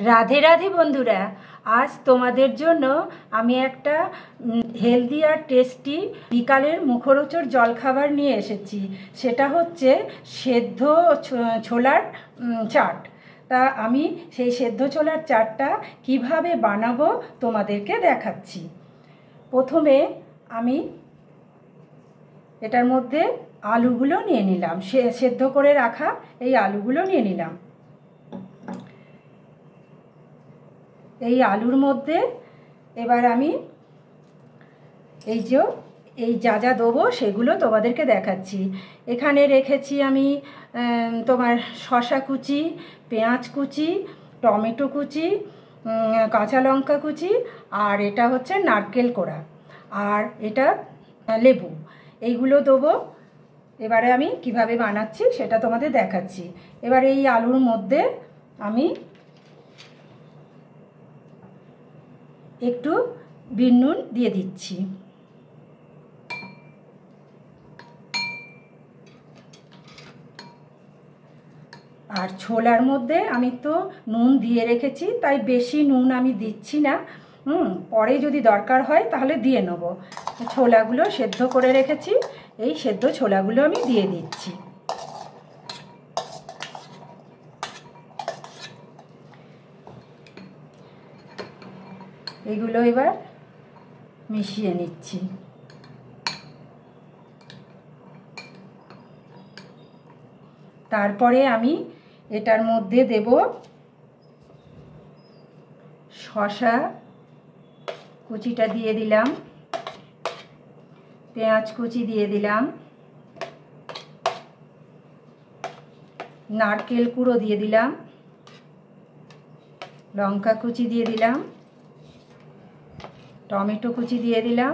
রাধে রাধে বন্ধুরা, আজ তোমাদের জন্য আমি একটা হেলদি আর টেস্টি বিকালের মুখরোচক জলখাবার নিয়ে এসেছি। সেটা হচ্ছে সেদ্ধ ছোলার চাট। তা আমি সেই সেদ্ধ ছোলার চাটটা কিভাবে বানাবো তোমাদেরকে দেখাচ্ছি। প্রথমে আমি এটার মধ্যে আলুগুলো নিয়ে নিলাম, সেদ্ধ করে রাখা এই আলুগুলো নিয়ে নিলাম। এই আলুর মধ্যে এবার আমি এই যা যা দেবো সেগুলো তোমাদেরকে দেখাচ্ছি। এখানে রেখেছি আমি তোমার শসা কুচি, পেঁয়াজ কুচি, টমেটো কুচি, কাঁচা লঙ্কা কুচি, আর এটা হচ্ছে নারকেল কোড়া, আর এটা লেবু। এইগুলো দেবো। এবারে আমি কিভাবে বানাচ্ছি সেটা তোমাদের দেখাচ্ছি। এবার এই আলুর মধ্যে আমি একটু বিট নুন দিয়ে দিচ্ছি। আর ছোলার মধ্যে আমি তো নুন দিয়ে রেখেছি, তাই বেশি নুন আমি দিচ্ছি না। পরে যদি দরকার হয় তাহলে দিয়ে নেব। ছোলাগুলো সেদ্ধ করে রেখেছি, এই সেদ্ধ ছোলাগুলো আমি দিয়ে দিচ্ছি। এগুলো এবার মিশিয়ে নিচ্ছি। তারপরে আমি এটার মধ্যে দেব শসা কুচিটা দিয়ে দিলাম, পেঁয়াজ কুচি দিয়ে দিলাম, নারকেল কুড়ো দিয়ে দিলাম, লঙ্কা কুচি দিয়ে দিলাম, টমেটো কুচি দিয়ে দিলাম।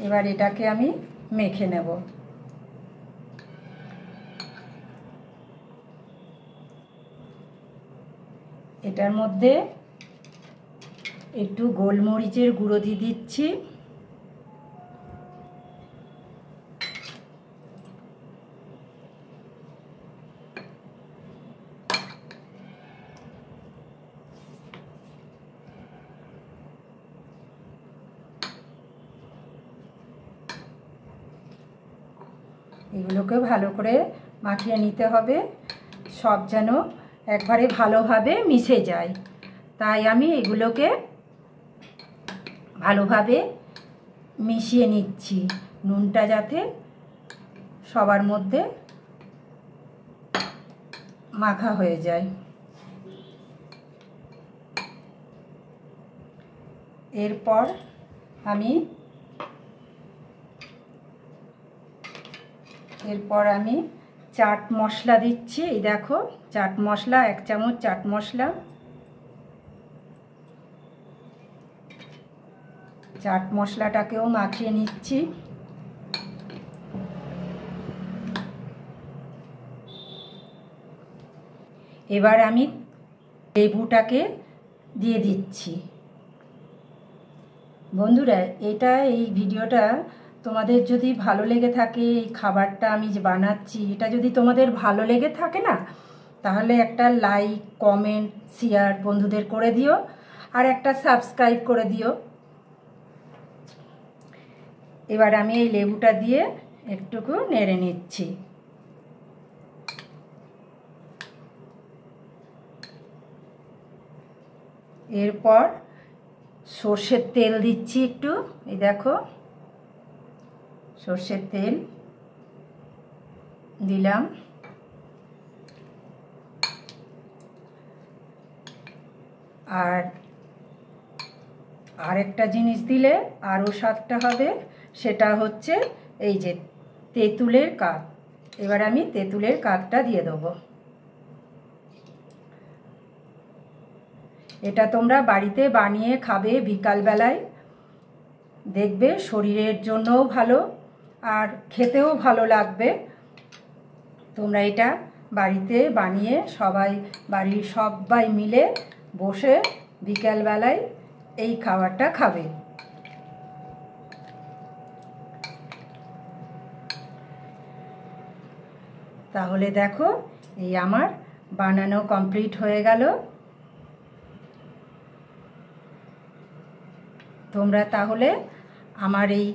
এবার এটাকে আমি মেখে নেব। এটার মধ্যে একটু গোলমরিচের গুঁড়ো দিয়ে দিচ্ছি, এগুলোকে ভালো করে মাখিয়ে নিতে হবে, সব যেন একবারে ভালোভাবে মিশে যায়। তাই আমি এগুলোকে ভালোভাবে মিশিয়ে নিচ্ছি, নুনটা যাতে সবার মধ্যে মাখা হয়ে যায়। এরপর আমি চাট মশলা দিচ্ছি। এই দেখো, চাট মশলা 1 চামচ চাট মশলা। চাট মশলাটাকেও মাখিয়ে নিচ্ছি। এবার আমি লেবুটাকে দিয়ে দিচ্ছি। বন্ধুরা, এই ভিডিওটা তোমাদের যদি ভালো লেগে থাকে, এই খাবারটা আমি যে বানাচ্ছি এটা যদি তোমাদের ভালো লেগে থাকে না, তাহলে একটা লাইক, কমেন্ট, শেয়ার বন্ধুদের করে দিও, আর একটা সাবস্ক্রাইব করে দিও। এবার আমি এই লেবুটা দিয়ে একটুকু নেড়ে নিচ্ছি। এরপর সর্ষের তেল দিচ্ছি একটু। এই দেখো, সর্ষের তেল দিলাম। আর আরেকটা জিনিস দিলে আরও স্বাদটা হবে, সেটা হচ্ছে এই যে তেঁতুলের কাঠ। এবার আমি তেঁতুলের কাঠটা দিয়ে দেবো। এটা তোমরা বাড়িতে বানিয়ে খাবে বিকালবেলায়, দেখবে শরীরের জন্যও ভালো আর খেতেও ভালো লাগবে। তোমরা এটা বাড়িতে বানিয়ে বাড়ির সবাই মিলে বসে বিকালবেলায় এই খাবারটা খাবে। তাহলে দেখো, এই আমার বানানো কমপ্লিট হয়ে গেল। তোমরা তাহলে আমার এই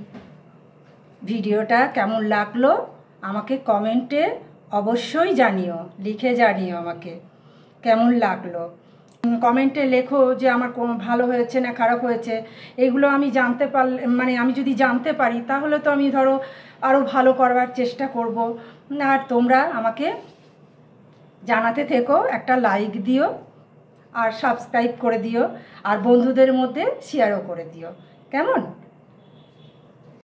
ভিডিওটা কেমন লাগলো আমাকে কমেন্টে অবশ্যই জানিও, লিখে জানিও আমাকে কেমন লাগলো। কমেন্টে লেখো যে আমার ভালো হয়েছে না খারাপ হয়েছে, এগুলো আমি জানতে পারলে, মানে আমি যদি জানতে পারি তাহলে তো আমি ধরো আরও ভালো করবার চেষ্টা করব। আর তোমরা আমাকে জানাতে থেকো, একটা লাইক দিও আর সাবস্ক্রাইব করে দিও আর বন্ধুদের মধ্যে শেয়ারও করে দিও। কেমন?